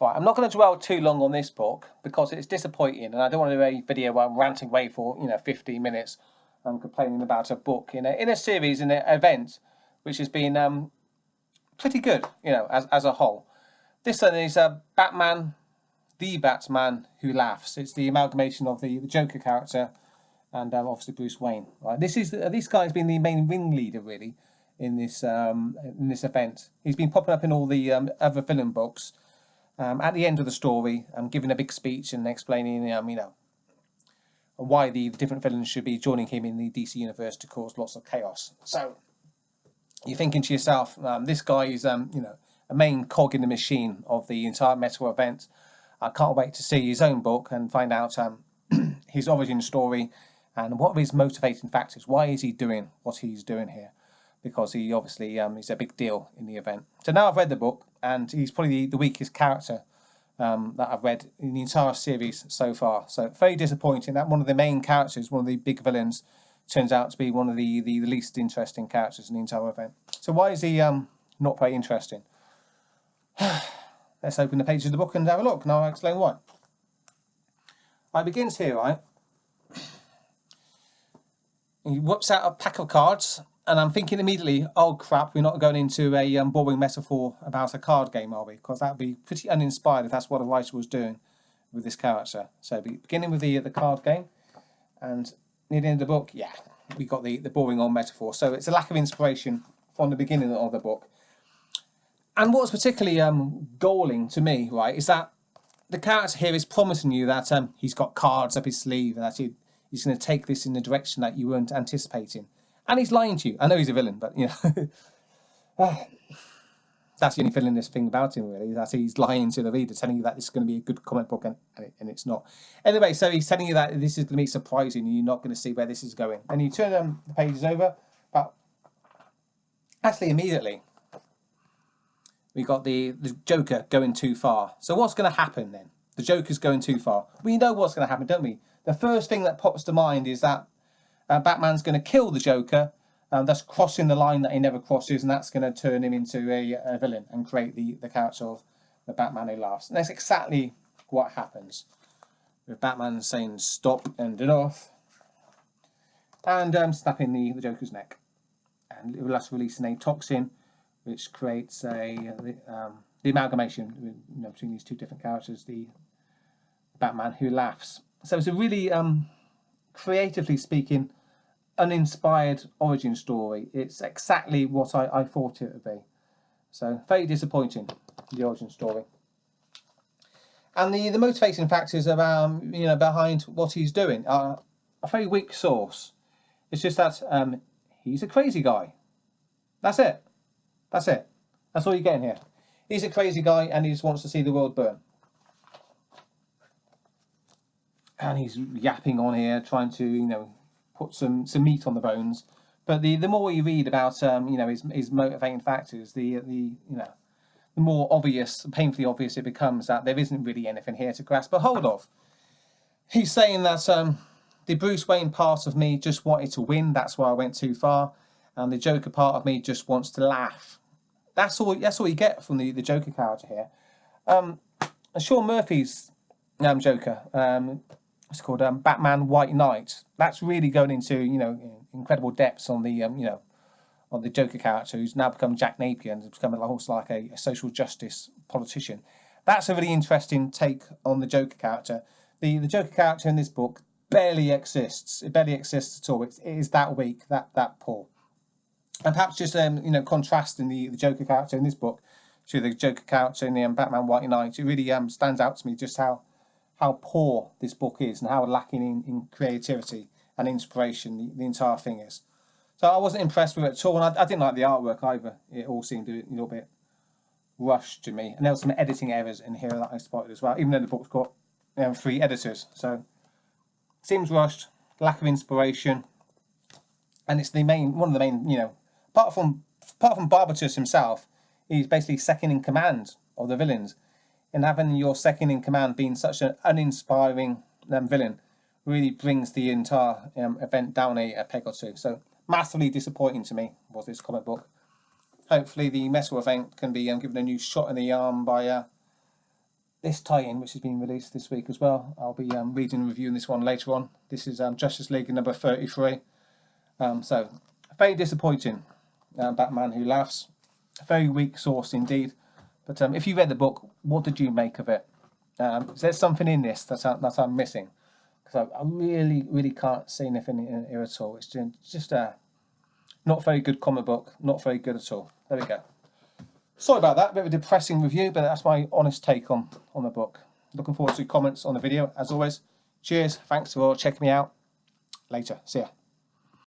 Right, I'm not going to dwell too long on this book because it's disappointing, and I don't want to do a video where I'm ranting away for 15 minutes and complaining about a book in a series, in an event which has been pretty good, as a whole. This one is Batman, the Batman Who Laughs. It's the amalgamation of the Joker character and obviously Bruce Wayne. Right, this guy's been the main ringleader really in this event. He's been popping up in all the other villain books. At the end of the story, giving a big speech and explaining, why the different villains should be joining him in the DC universe to cause lots of chaos. So you're thinking to yourself, this guy is, a main cog in the machine of the entire Metal event. I can't wait to see his own book and find out his origin story and what are his motivating factors. Why is he doing what he's doing here? Because he obviously is a big deal in the event. So now I've read the book, and he's probably the weakest character that I've read in the entire series so far. So very disappointing that one of the main characters, one of the big villains, turns out to be one of the least interesting characters in the entire event. So why is he not very interesting? Let's open the pages of the book and have a look, and I'll explain why. It begins here, right? He whips out a pack of cards. And I'm thinking immediately, oh crap, we're not going into a boring metaphor about a card game, are we? Because that would be pretty uninspired if that's what the writer was doing with this character. So beginning with the card game, and near the end of the book, yeah, we got the boring old metaphor. So it's a lack of inspiration from the beginning of the book. And what's particularly galling to me, right, is that the character here is promising you that he's got cards up his sleeve and that he's going to take this in the direction that you weren't anticipating. And he's lying to you. I know he's a villain, but, that's the only villainous thing about him, really, that he's lying to the reader, telling you that this is going to be a good comic book, and it's not. Anyway, so he's telling you that this is going to be surprising, and you're not going to see where this is going. And you turn the pages over, but actually, immediately, we got the Joker going too far. So what's going to happen, then? The Joker's going too far. We know what's going to happen, don't we? The first thing that pops to mind is that Batman's going to kill the Joker, thus crossing the line that he never crosses, and that's going to turn him into a villain and create the character of the Batman Who Laughs. And that's exactly what happens. With Batman saying stop and enough, and snapping the Joker's neck. And it will thus releasing a toxin, which creates the amalgamation between these two different characters, the Batman Who Laughs. So it's a really, creatively speaking, uninspired origin story. It's exactly what I thought it would be. So very disappointing, the origin story. And the motivating factors about behind what he's doing are a very weak source. It's just that he's a crazy guy. That's it. That's it. That's all you're getting here. He's a crazy guy and he just wants to see the world burn. And he's yapping on here, trying to, put some meat on the bones. But the more you read about, his motivating factors, the more obvious, painfully obvious it becomes that there isn't really anything here to grasp a hold of. He's saying that the Bruce Wayne part of me just wanted to win. That's why I went too far. And the Joker part of me just wants to laugh. That's all you get from the Joker character here. Sean Murphy's Joker. It's called Batman White Knight. That's really going into incredible depths on the on the Joker character, who's now become Jack Napier and has become almost like a social justice politician. That's a really interesting take on the Joker character. The Joker character in this book barely exists. It barely exists at all. It is that weak, that poor. And perhaps just contrasting the Joker character in this book to the Joker character in the Batman White Knight, it really stands out to me just how poor this book is and how lacking in creativity and inspiration the entire thing is. So I wasn't impressed with it at all, and I didn't like the artwork either. It all seemed a little bit rushed to me, and there were some editing errors in here that I spotted as well, even though the book's got 3 editors. So it seems rushed, lack of inspiration, and it's one of the main, apart from Barbatus himself, he's basically second in command of the villains. And having your second in command being such an uninspiring villain really brings the entire event down a peg or two. So massively disappointing to me was this comic book. Hopefully the Metal event can be given a new shot in the arm by this tie-in, which has been released this week as well. I'll be reading and reviewing this one later on. This is Justice League number 33. So, very disappointing. Batman Who Laughs. A very weak source indeed. But if you read the book, what did you make of it? Is there something in this that I'm missing? Because I really can't see anything in here at all. It's just a not very good comic book. Not very good at all. There we go. Sorry about that, a bit of a depressing review, but that's my honest take on the book. Looking forward to comments on the video, as always. Cheers, thanks for checking me out. Later, see ya.